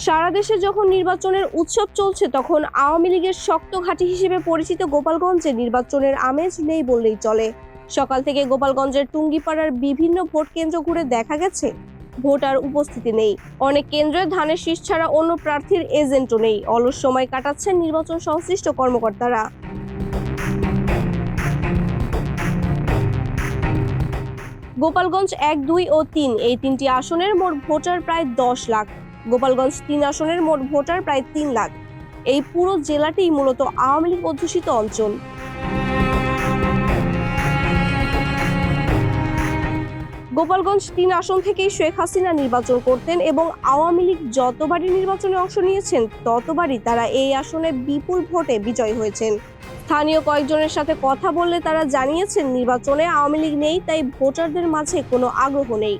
সারা দেশে যখন নির্বাচনের উৎসব চলছে তখন আওয়ামী লীগের শক্ত ঘাঁটি হিসেবে পরিচিত গোপালগঞ্জে নির্বাচনের আমেজ নেই বললেই চলে। সকাল থেকে গোপালগঞ্জের টুঙ্গিপাড়ার বিভিন্ন ভোট কেন্দ্র ঘুরে দেখা গেছে ভোটার উপস্থিতি নেই। অনেক কেন্দ্রে ধানের শীষ ছাড়া অন্য প্রার্থীর এজেন্টও নেই। অলস সময় কাটাচ্ছেন নির্বাচন সংশ্লিষ্ট কর্মকর্তারা। গোপালগঞ্জ 1, 2 ও 3 এই তিনটি আসনের মোট ভোটার প্রায় 10 লাখ। গোপালগঞ্জ 3 আসনের মোট ভোটার প্রায় 3 লাখ। এই পুরো জেলাটি মূলত আওয়ামী লীগ অধ্যুষিত অঞ্চল। গোপালগঞ্জ 3 আসন থেকেই শেখ হাসিনা নির্বাচন করতেন এবং আওয়ামী লীগ যতবারই নির্বাচনে অংশ নিয়েছেন ততবারই তারা এই আসনে বিপুল ভোটে বিজয়ী হয়েছেন। স্থানীয় কয়েকজনের সাথে কথা বললে তারা জানিয়েছেন নির্বাচনে আওয়ামী লীগ নেই, তাই ভোটারদের মাঝে কোনো আগ্রহ নেই।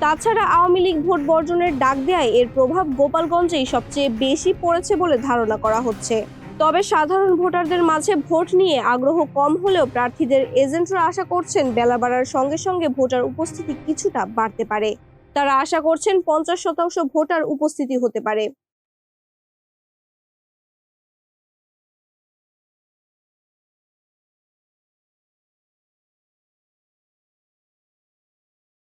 তাছাড়া আওয়ামী লীগ ভোট বর্জনের ডাক দেয় এর প্রভাব গোপালগঞ্জেই সবচেয়ে বেশি পড়েছে বলে ধারণা করা হচ্ছে। তবে সাধারণ ভোটারদের মাঝে ভোট নিয়ে আগ্রহ কম হলেও প্রার্থীদের এজেন্টরা আশা করছেন বেলা বাড়ার সঙ্গে সঙ্গে ভোটার উপস্থিতি কিছুটা বাড়তে পারে। তারা আশা করছেন 50% ভোটার উপস্থিতি হতে পারে।